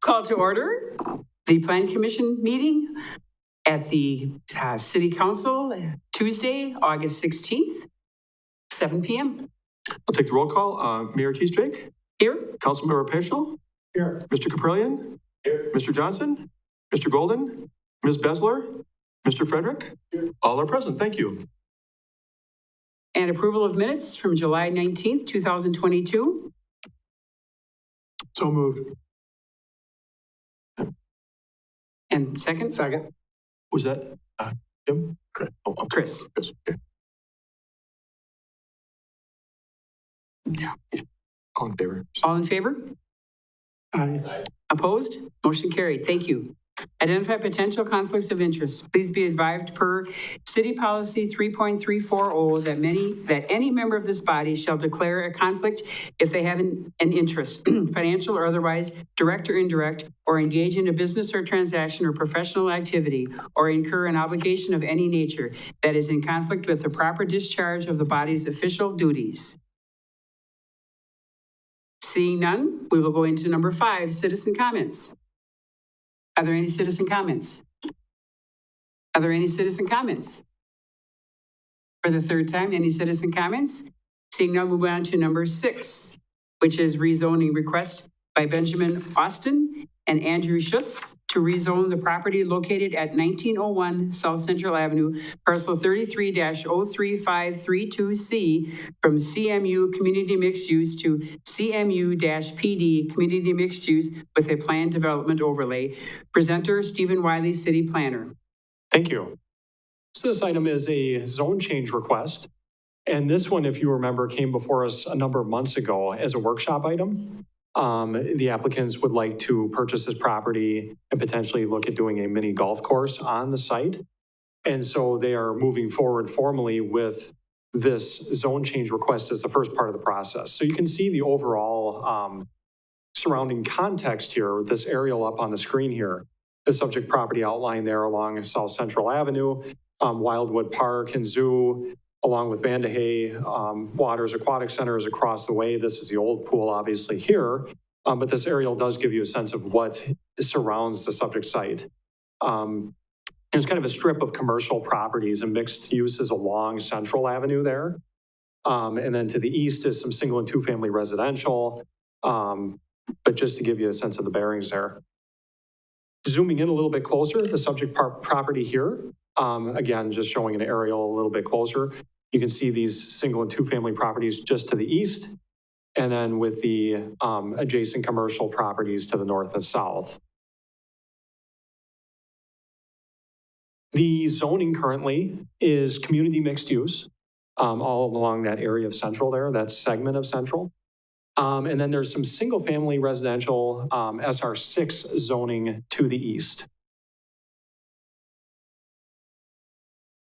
Call to order the Plan Commission meeting at the City Council Tuesday, August 16th, 7 p.m. I'll take the roll call. Mayor Teestrake? Here. Councilmember Peschel? Here. Mr. Caprillion? Here. Mr. Johnson? Mr. Golden? Ms. Besler? Mr. Frederick? Here. All are present. Thank you. And approval of minutes from July 19th, 2022. So moved. And second? Second. Was that Jim? Oh, Chris. Chris. Okay. Yeah. All in favor? All in favor? Aye. Opposed? Motion carried. Thank you. Identify potential conflicts of interest. Please be advised per City Policy 3.340 that any member of this body shall declare a conflict if they have an interest, financial or otherwise, direct or indirect, or engage in a business or transaction or professional activity, or incur an obligation of any nature that is in conflict with the proper discharge of the body's official duties. Seeing none, we will go into number 5, citizen comments. Are there any citizen comments? Are there any citizen comments? For the third time, any citizen comments? Seeing none, we'll move on to number 6, which is rezoning request by Benjamin Austin and Andrew Schutz to rezone the property located at 1901 South Central Avenue, parcel 33-03532C from CMU Community Mixed Use to CMU-PD Community Mixed Use with a planned development overlay. Presenter, Stephen Wiley, City Planner. Thank you. So this item is a zone change request. And this one, if you remember, came before us a number of months ago as a workshop item. The applicants would like to purchase this property and potentially look at doing a mini golf course on the site. And so they are moving forward formally with this zone change request as the first part of the process. So you can see the overall surrounding context here with this aerial up on the screen here. The subject property outlined there along South Central Avenue, Wildwood Park and Zoo, along with Vandahay Waters Aquatic Center is across the way. This is the old pool, obviously, here. But this aerial does give you a sense of what surrounds the subject site. There's kind of a strip of commercial properties and mixed uses along Central Avenue there. And then to the east is some single and two-family residential. But just to give you a sense of the bearings there. Zooming in a little bit closer, the subject property here, again, just showing an aerial a little bit closer. You can see these single and two-family properties just to the east, and then with the adjacent commercial properties to the north and south. The zoning currently is community mixed use all along that area of Central there, that segment of Central. And then there's some single-family residential SR6 zoning to the east.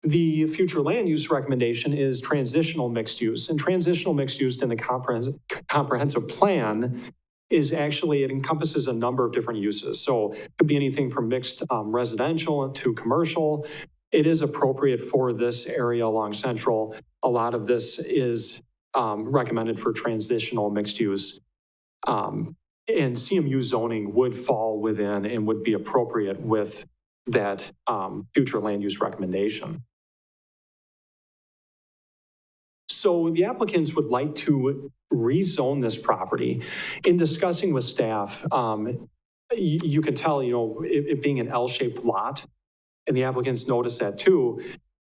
The future land use recommendation is transitional mixed use. And transitional mixed use in the comprehensive plan is actually, it encompasses a number of different uses. So it could be anything from mixed residential to commercial. It is appropriate for this area along Central. A lot of this is recommended for transitional mixed use. And CMU zoning would fall within and would be appropriate with that future land use recommendation. So the applicants would like to rezone this property. In discussing with staff, you can tell, it being an L-shaped lot, and the applicants noticed that too.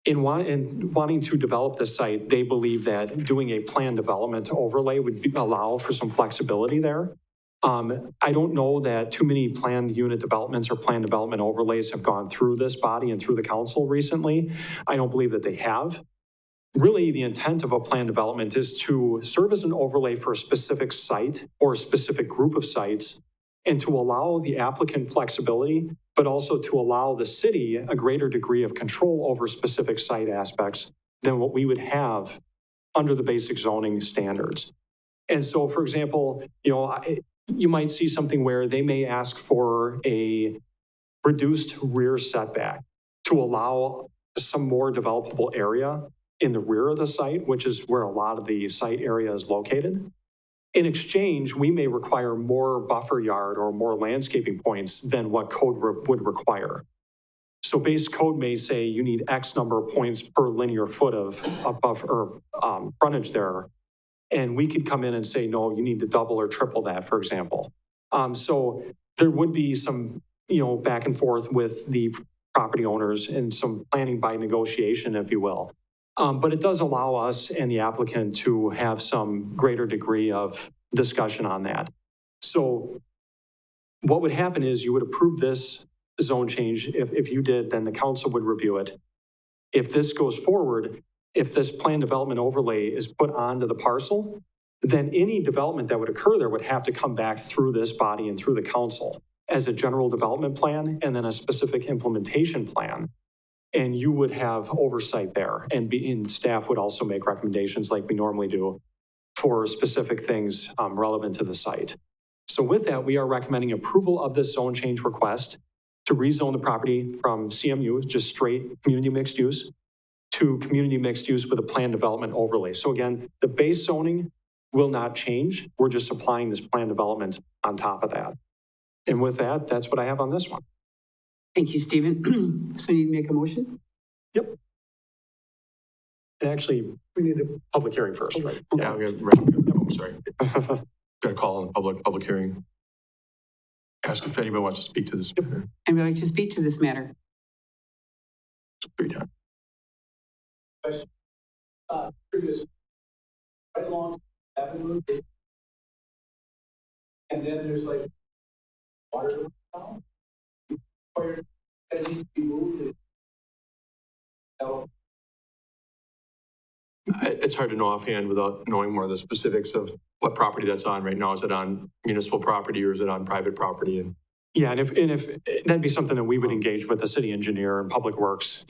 In wanting to develop this site, they believe that doing a planned development overlay would allow for some flexibility there. I don't know that too many planned unit developments or planned development overlays have gone through this body and through the council recently. I don't believe that they have. Really, the intent of a planned development is to serve as an overlay for a specific site or a specific group of sites, and to allow the applicant flexibility, but also to allow the city a greater degree of control over specific site aspects than what we would have under the basic zoning standards. And so, for example, you might see something where they may ask for a reduced rear setback to allow some more developable area in the rear of the site, which is where a lot of the site area is located. In exchange, we may require more buffer yard or more landscaping points than what code would require. So base code may say you need X number of points per linear foot of buffer frontage there. And we could come in and say, no, you need to double or triple that, for example. So there would be some, back and forth with the property owners and some planning by negotiation, if you will. But it does allow us and the applicant to have some greater degree of discussion on that. So what would happen is you would approve this zone change. If you did, then the council would review it. If this goes forward, if this plan development overlay is put onto the parcel, then any development that would occur there would have to come back through this body and through the council as a general development plan and then a specific implementation plan. And you would have oversight there, and staff would also make recommendations like we normally do for specific things relevant to the site. So with that, we are recommending approval of this zone change request to rezone the property from CMU, just straight community mixed use, to community mixed use with a plan development overlay. So again, the base zoning will not change. We're just applying this plan development on top of that. And with that, that's what I have on this one. Thank you, Stephen. So you need to make a motion? Yep. Actually, we need a public hearing first, right? Yeah, we have, I'm sorry. Got a call on the public hearing. Ask if anybody wants to speak to this matter. And we'd like to speak to this matter. Free time. Previous, right along avenue, and then there's like water down. Where that needs to be moved is. It's hard to know offhand without knowing more of the specifics of what property that's on right now. Is it on municipal property or is it on private property? And Yeah, and if that'd be something that we would engage with the city engineer and public works,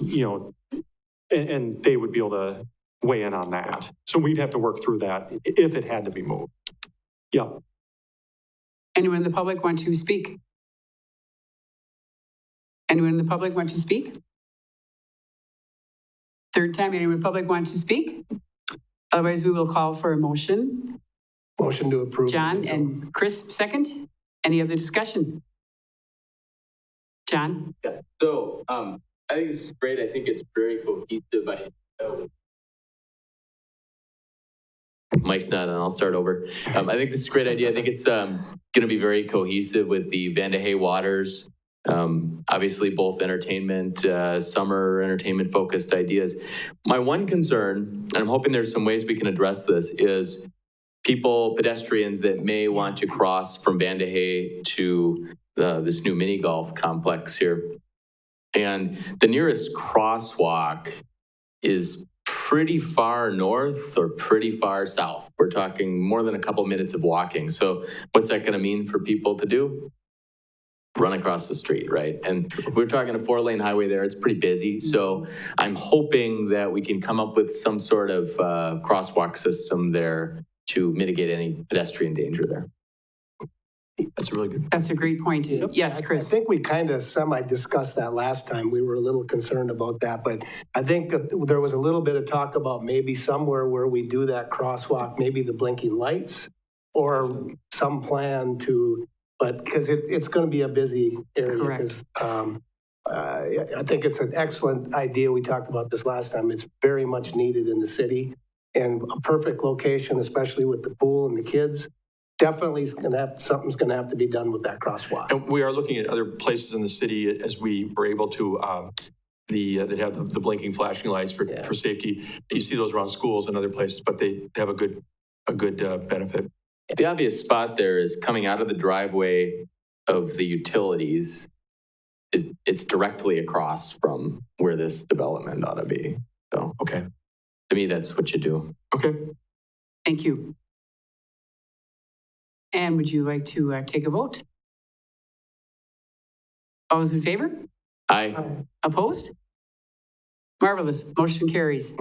and they would be able to weigh in on that. So we'd have to work through that if it had to be moved. Yeah. Anyone in the public want to speak? Anyone in the public want to speak? Third time, anyone in the public want to speak? Otherwise, we will call for a motion. Motion to approve. John and Chris, second. Any other discussion? John? Yes. So I think this is great. I think it's very cohesive. Mike's not on. I'll start over. I think this is a great idea. I think it's going to be very cohesive with the Vandahay Waters. Obviously, both entertainment, summer entertainment focused ideas. My one concern, and I'm hoping there's some ways we can address this, is pedestrians that may want to cross from Vandahay to this new mini golf complex here. And the nearest crosswalk is pretty far north or pretty far south. We're talking more than a couple minutes of walking. So what's that going to mean for people to do? Run across the street, right? And we're talking a 4-lane highway there. It's pretty busy. So I'm hoping that we can come up with some sort of crosswalk system there to mitigate any pedestrian danger there. that's really good. That's a great point. Yes, I Chris. think we kind of semi-discussed that last time. We were a little concerned about that, but I think there was a little bit of talk about maybe somewhere where we do that crosswalk, maybe the blinking lights or some plan to, but because it's going to be a busy area. Correct. I think it's an excellent idea. We talked about this last time. It's very much needed in the city and a perfect location, especially with the pool and the kids. Definitely something's going to have to be done with that crosswalk. And we are looking at other places in the city as we were able to, that have the blinking flashing lights for safety. You see those around schools and other places, but they have a good benefit. The obvious spot there is coming out of the driveway of the utilities. It's directly across from where this development ought to be. So, Okay. to me, that's what you do. Okay. Thank you. And would you like to take a vote? All those in favor? Aye. Opposed? Marvelous. Motion carries.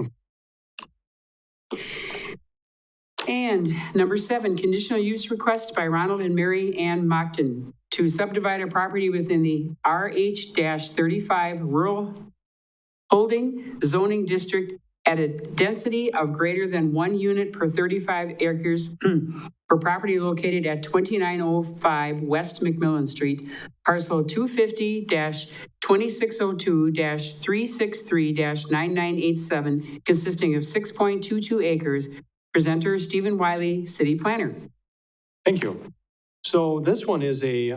And number 7, conditional use request by Ronald and Mary Ann Mockton to subdivide a property within the RH-35 Rural Holding Zoning District at a density of greater than 1 unit per 35 acres for property located at 2905 West McMillan Street, parcel 250-2062-363-9987, consisting of 6.22 acres. Presenter Stephen Wiley, City Planner. Thank you. So this one is a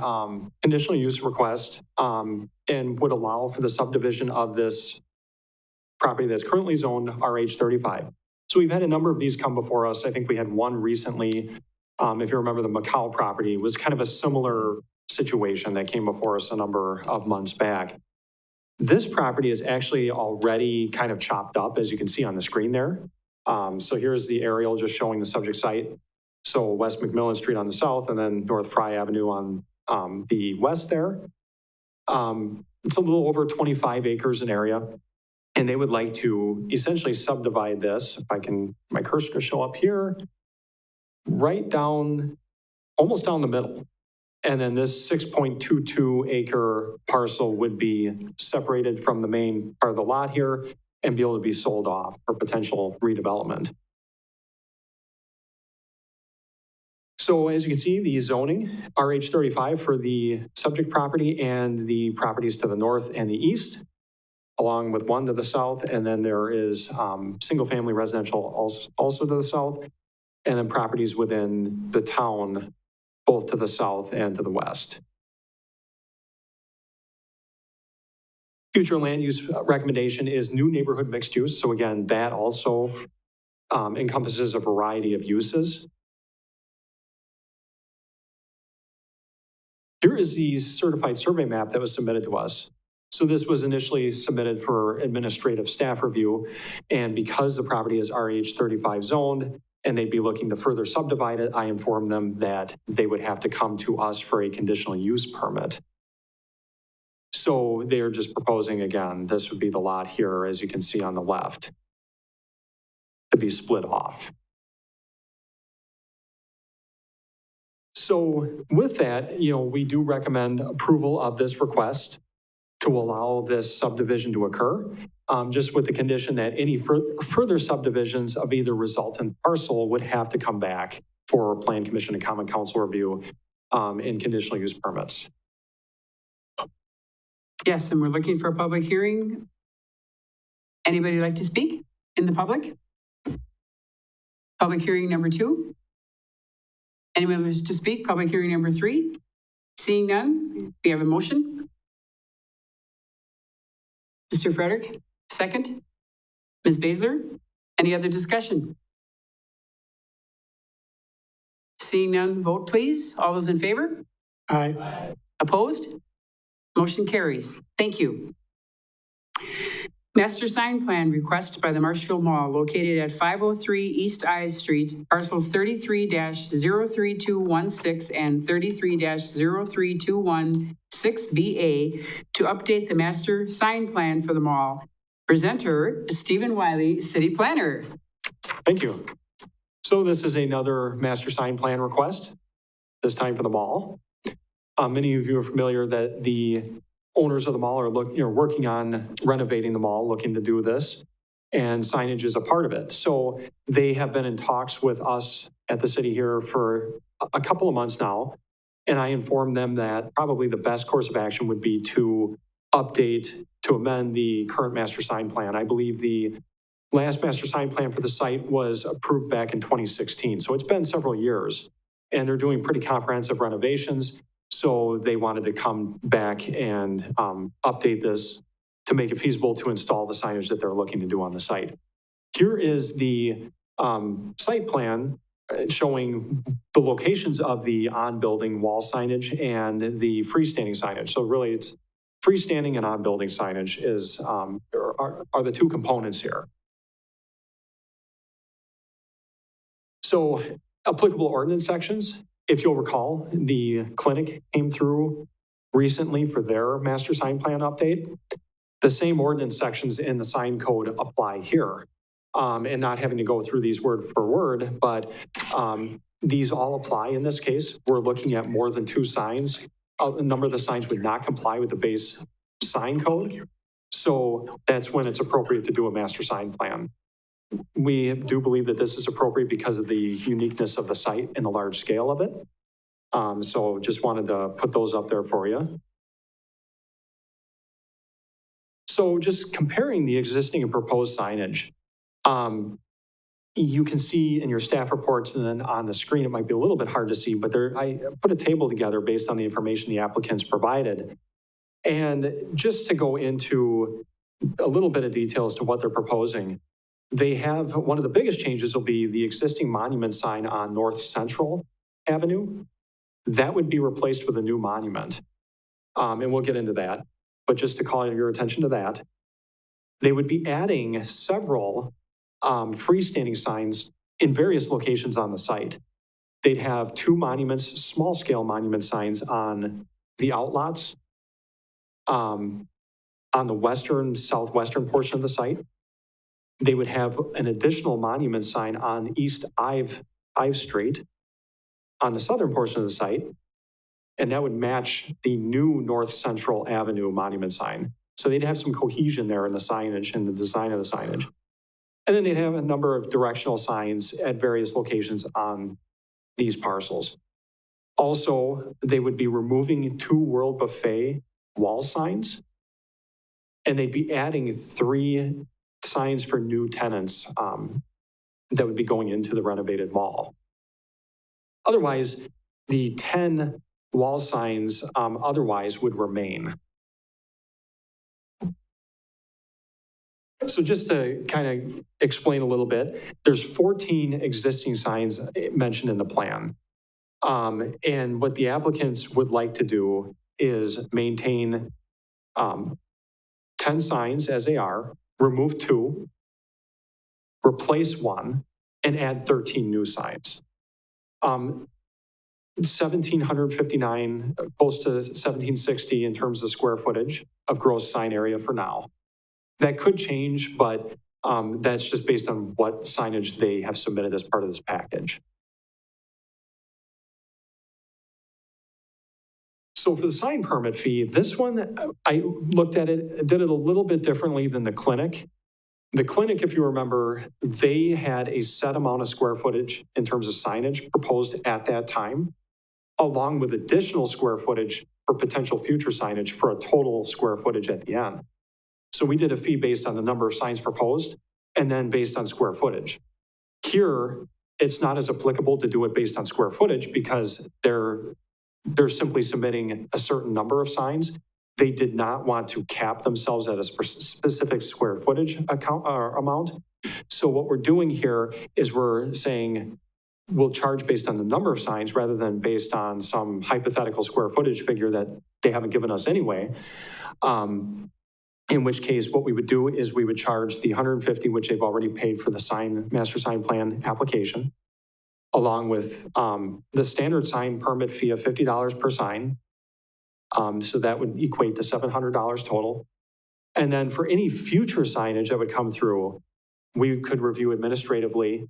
conditional use request and would allow for the subdivision of this property that's currently zoned RH 35. So we've had a number of these come before us. I think we had one recently. If you remember, the Macau property was kind of a similar situation that came before us a number of months back. This property is actually already kind of chopped up, as you can see on the screen there. So here's the aerial just showing the subject site. So West McMillan Street on the south and then North Fry Avenue on the west there. It's a little over 25 acres in area. And they would like to essentially subdivide this, if I can, my cursor to show up here, right down, almost down the middle. And then this 6.22 acre parcel would be separated from the main part of the lot here and be able to be sold off for potential redevelopment. So as you can see, the zoning, RH 35 for the subject property and the properties to the north and the east, along with one to the south, and then there is single-family residential also to the south, and then properties within the town, both to the south and to the west. Future land use recommendation is new neighborhood mixed use. So again, that also encompasses a variety of uses. Here is the certified survey map that was submitted to us. So this was initially submitted for administrative staff review, and because the property is RH 35 zoned and they'd be looking to further subdivide it, I informed them that they would have to come to us for a conditional use permit. So they're just proposing, again, this would be the lot here, as you can see on the left, to be split off. So with that, we do recommend approval of this request to allow this subdivision to occur, just with the condition that any further subdivisions of either resultant parcel would have to come back for Plan Commission and Common Council review in conditional use permits. Yes, and we're looking for a public hearing. Anybody like to speak in the public? Public hearing number 2. Anyone wish to speak? Public hearing number 3. Seeing none, we have a motion. Mr. Frederick, second. Ms. Baszler, any other discussion? Seeing none, vote please. All those in favor? Aye. Opposed? Motion carries. Thank you. Master sign plan request by the Marshfield Mall located at 503 East I Street, parcels 33-03216 and 33-03216BA to update the master sign plan for the mall. Presenter, Stephen Wiley, City Planner. Thank you. So this is another master sign plan request, this time for the mall. Many of you are familiar that the owners of the mall are working on renovating the mall, looking to do this, and signage is a part of it. So they have been in talks with us at the city here for a couple of months now, and I informed them that probably the best course of action would be to amend the current master sign plan. I believe the last master sign plan for the site was approved back in 2016, so it's been several years, and they're doing pretty comprehensive renovations. So they wanted to come back and update this to make it feasible to install the signage that they're looking to do on the site. Here is the site plan showing the locations of the on-building wall signage and the freestanding signage. So really it's freestanding and on-building signage are the two components here. So applicable ordinance sections. If you'll recall, the clinic came through recently for their master sign plan update. The same ordinance sections in the sign code apply here, and not having to go through these word for word, but these all apply in this case. We're looking at more than 2 signs. A number of the signs would not comply with the base sign code. So that's when it's appropriate to do a master sign plan. we do believe that this is appropriate because of the uniqueness of the site and the large scale of it. So just wanted to put those up there for you. So just comparing the existing and proposed signage, you can see in your staff reports and then on the screen, it might be a little bit hard to see, but I put a table together based on the information the applicants provided. And just to go into a little bit of detail as to what they're proposing, they have, one of the biggest changes will be the existing monument sign on North Central Avenue. That would be replaced with a new monument. And we'll get into that. But just to call your attention to that, they would be adding several freestanding signs in various locations on the site. They'd have 2 monuments, small scale monument signs on the outlots, on the western, southwestern portion of the site. They would have an additional monument sign on East Ive Street on the southern portion of the site, and that would match the new North Central Avenue monument sign. So they'd have some cohesion there in the signage and the design of the signage. And then they'd have a number of directional signs at various locations on these parcels. Also, they would be removing 2 World Buffet wall signs, and they'd be adding 3 signs for new tenants that would be going into the renovated mall. Otherwise, the 10 wall signs otherwise would remain. So just to kind of explain a little bit, there's 14 existing signs mentioned in the plan. And what the applicants would like to do is maintain 10 signs as they are, remove 2, replace 1, and add 13 new signs. 1,759, close to 1,760 in terms of square footage of gross sign area for now. That could change, but that's just based on what signage they have submitted as part of this package. So for the sign permit fee, this one, I looked at it, did it a little bit differently than the clinic. The clinic, if you remember, they had a set amount of square footage in terms of signage proposed at that time, along with additional square footage for potential future signage for a total square footage at the end. So we did a fee based on the number of signs proposed and then based on square footage. Here, it's not as applicable to do it based on square footage because they're simply submitting a certain number of signs. They did not want to cap themselves at a specific square footage amount. So what we're doing here is we're saying we'll charge based on the number of signs rather than based on some hypothetical square footage figure that they haven't given us anyway. In which case, what we would do is we would charge the $150, which they've already paid for the master sign plan application, along with the standard sign permit fee of $50 per sign. So that would equate to $700 total. And then for any future signage that would come through, we could review administratively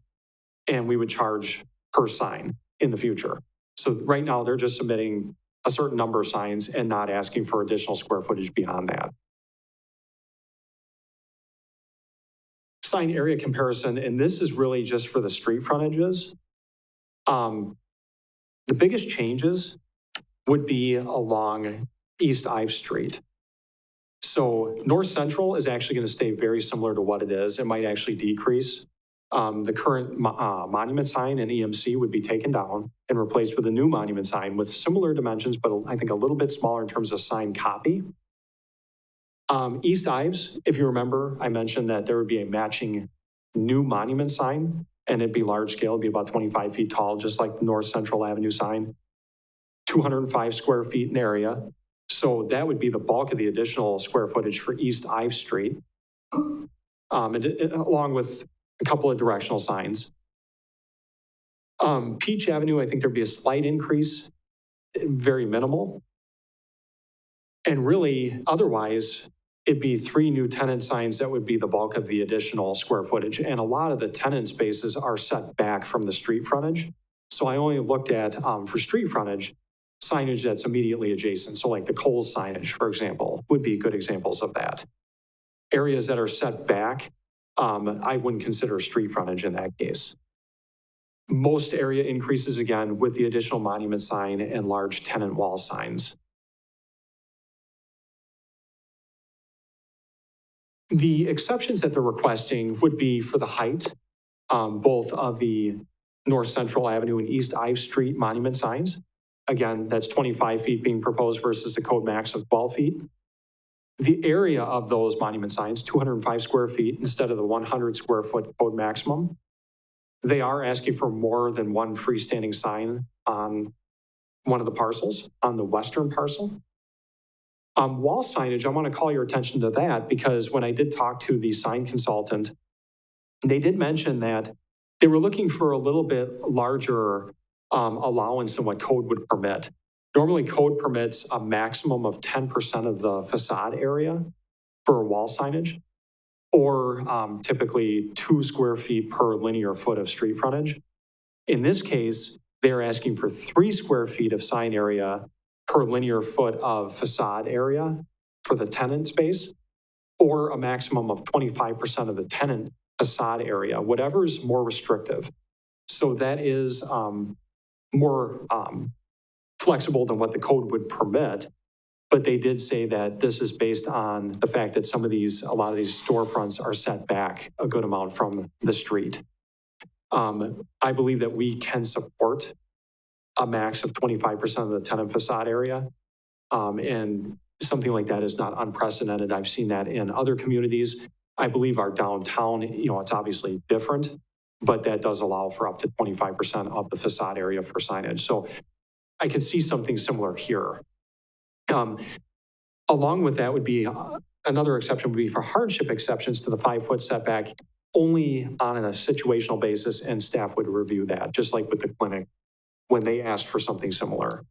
and we would charge per sign in the future. So right now they're just submitting a certain number of signs and not asking for additional square footage beyond that. Sign area comparison, and this is really just for the street frontages. The biggest changes would be along East Ive Street. So North Central is actually going to stay very similar to what it is. It might actually decrease. The current monument sign and EMC would be taken down and replaced with a new monument sign with similar dimensions, but I think a little bit smaller in terms of sign copy. East Ives, if you remember, I mentioned that there would be a matching new monument sign, and it'd be large scale, it'd be about 25 feet tall, just like the North Central Avenue sign, 205 square feet in area. So that would be the bulk of the additional square footage for East Ive Street, along with a couple of directional signs. Peach Avenue, I think there'd be a slight increase, very minimal. And really, otherwise, it'd be 3 new tenant signs that would be the bulk of the additional square footage. And a lot of the tenant spaces are set back from the street frontage. So I only looked at, for street frontage, signage that's immediately adjacent. So like the Kohl's signage, for example, would be good examples of that. Areas that are set back, I wouldn't consider street frontage in that case. Most area increases again with the additional monument sign and large tenant wall signs. The exceptions that they're requesting would be for the height, both of the North Central Avenue and East Ive Street monument signs. Again, that's 25 feet being proposed versus the code max of 12 feet. The area of those monument signs, 205 square feet instead of the 100 square foot code maximum. They are asking for more than one freestanding sign on one of the parcels, on the western parcel. Wall signage, I want to call your attention to that because when I did talk to the sign consultant, they did mention that they were looking for a little bit larger allowance than what code would permit. Normally, code permits a maximum of 10% of the facade area for wall signage, or typically 2 square feet per linear foot of street frontage. In this case, they're asking for 3 square feet of sign area per linear foot of facade area for the tenant space, or a maximum of 25% of the tenant facade area, whatever is more restrictive. So that is more flexible than what the code would permit. But they did say that this is based on the fact that a lot of these storefronts are set back a good amount from the street. I believe that we can support a max of 25% of the tenant facade area. And something like that is not unprecedented. I've seen that in other communities. I believe our downtown, it's obviously different, but that does allow for up to 25% of the facade area for signage. So I can see something similar here. Along with that would be another exception would be for hardship exceptions to the 5-foot setback only on a situational basis, and staff would review that, just like with the clinic when they asked for something similar.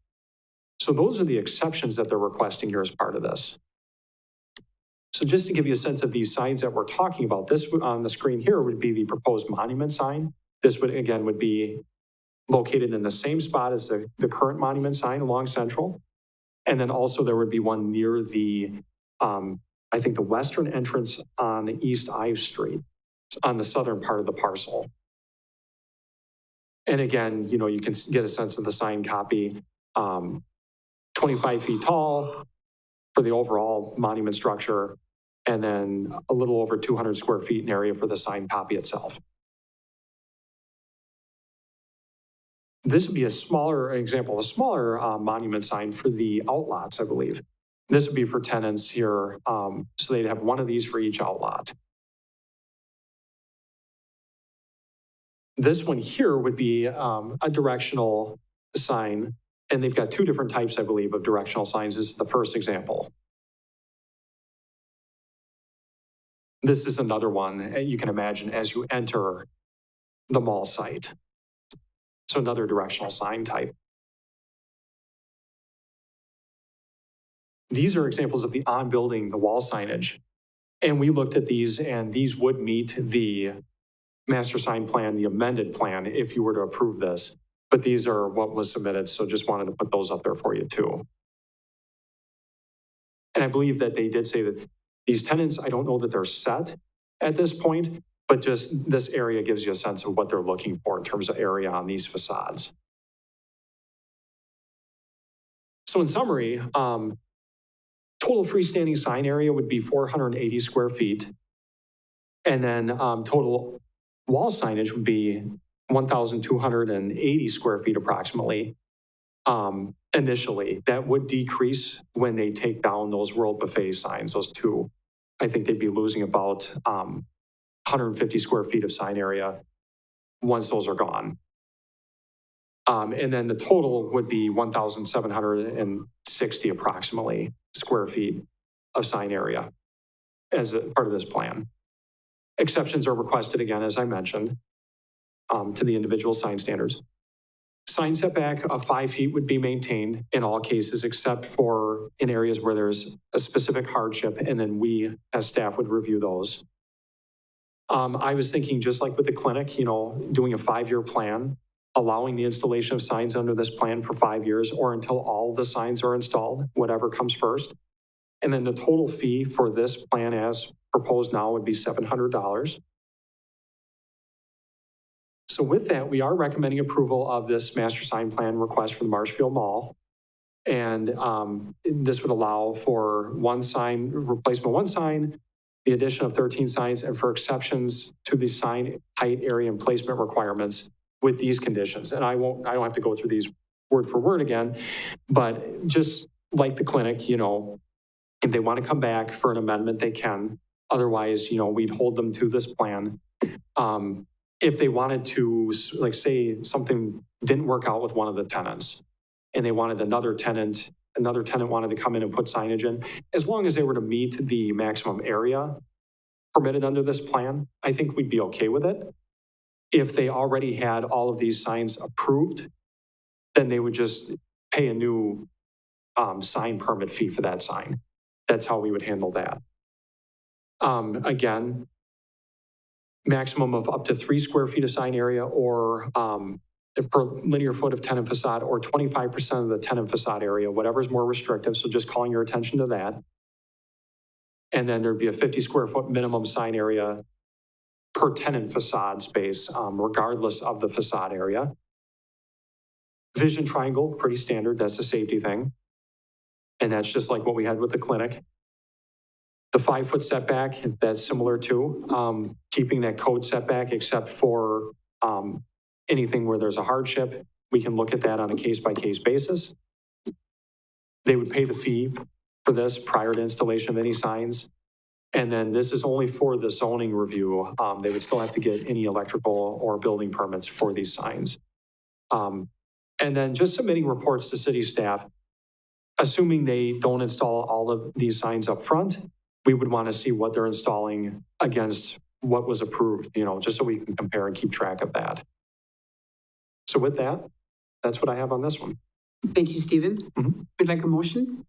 So those are the exceptions that they're requesting here as part of this. So just to give you a sense of these signs that we're talking about, this on the screen here would be the proposed monument sign. This would be located in the same spot as the current monument sign along Central. And then also there would be one near the, I think the western entrance on East Ive Street, on the southern part of the parcel. And again, you can get a sense of the sign copy, 25 feet tall for the overall monument structure, and then a little over 200 square feet in area for the sign copy itself. This would be a smaller monument sign for the outlots, I believe. This would be for tenants here, so they'd have one of these for each outlot. This one here would be a directional sign, and they've got 2 different types, I believe, of directional signs. This is the first example. This is another one you can imagine as you enter the mall site. So another directional sign type. These are examples of the on-building, the wall signage. And we looked at these, and these would meet the master sign plan, the amended plan, if you were to approve this. But these are what was submitted, so just wanted to put those up there for you too. And I believe that they did say that these tenants, I don't know that they're set at this point, but just this area gives you a sense of what they're looking for in terms of area on these facades. So in summary, total freestanding sign area would be 480 square feet. And then total wall signage would be 1,280 square feet approximately. Initially, that would decrease when they take down those World Buffet signs, those 2. I think they'd be losing about 150 square feet of sign area once those are gone. And then the total would be 1,760 approximately square feet of sign area as a part of this plan. Exceptions are requested again, as I mentioned, to the individual sign standards. Sign setback of 5 feet would be maintained in all cases except for in areas where there's a specific hardship, and then we as staff would review those. I was thinking just like with the clinic, doing a 5-year plan, allowing the installation of signs under this plan for 5 years or until all the signs are installed, whatever comes first. And then the total fee for this plan as proposed now would be $700. So with that, we are recommending approval of this master sign plan request for the Marshfield Mall. And this would allow for one sign, replacement of one sign, the addition of 13 signs, and for exceptions to the sign height, area, and placement requirements with these conditions. And I don't have to go through these word for word again, but just like the clinic, if they want to come back for an amendment, they can. Otherwise, we'd hold them to this plan. If they wanted to, like, say something didn't work out with one of the tenants and they wanted another tenant wanted to come in and put signage in, as long as they were to meet the maximum area permitted under this plan, I think we'd be okay with it. If they already had all of these signs approved, then they would just pay a new sign permit fee for that sign. That's how we would handle that. Again, maximum of up to 3 square feet of sign area or per linear foot of tenant facade or 25% of the tenant facade area, whatever is more restrictive. So just calling your attention to that. And then there'd be a 50 square foot minimum sign area per tenant facade space, regardless of the facade area. Vision triangle, pretty standard. That's a safety thing. And that's just like what we had with the clinic. The 5-foot setback, that's similar to keeping that code setback, except for anything where there's a hardship. We can look at that on a case-by-case basis. They would pay the fee for this prior to installation of any signs. And then this is only for the zoning review. They would still have to get any electrical or building permits for these signs. And then just submitting reports to city staff, assuming they don't install all of these signs up front, we would want to see what they're installing against what was approved, just so we can compare and keep track of that. So with that, that's what I have on this one. Thank you, Stephen. Mhm. Would like a motion?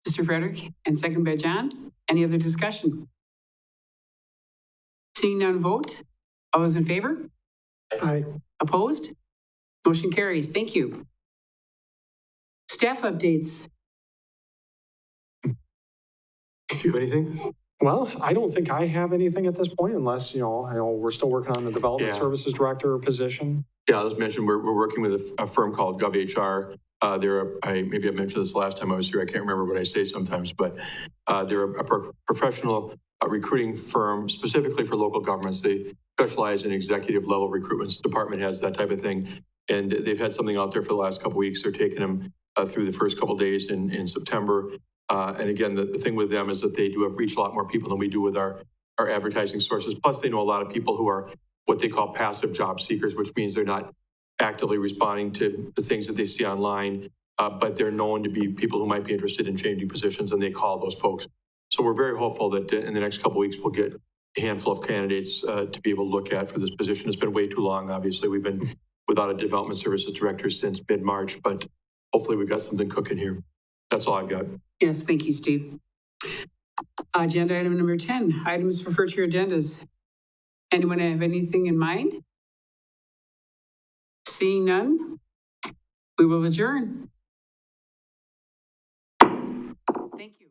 Mr. Frederick, and second by John. Any other discussion? Seeing none, vote. All those in favor? Aye. Opposed? Motion carries. Thank you. Staff updates. Do you have anything? Well, I don't think I have anything at this point unless, I know we're still working on the development Yeah. services director position. Yeah, I'll just mention, we're working with a firm called GovHR. Maybe I mentioned this last time I was here, I can't remember what I say sometimes, but they're a professional recruiting firm specifically for local governments. They specialize in executive level recruitments. Department has that type of thing. And they've had something out there for the last couple of weeks. They're taking them through the first couple of days in September. And again, the thing with them is that they do have reached a lot more people than we do with our advertising sources. Plus, they know a lot of people who are what they call passive job seekers, which means they're not actively responding to the things that they see online, but they're known to be people who might be interested in changing positions, and they call those folks. So we're very hopeful that in the next couple of weeks, we'll get a handful of candidates to be able to look at for this position. It's been way too long, obviously. We've been without a development services director since mid-March, but hopefully we've got something cooking here. That's all I've got. Yes, thank you, Steve. Agenda item number 10, items for future agendas. Anyone have anything in mind? Seeing none, we will adjourn. Thank you.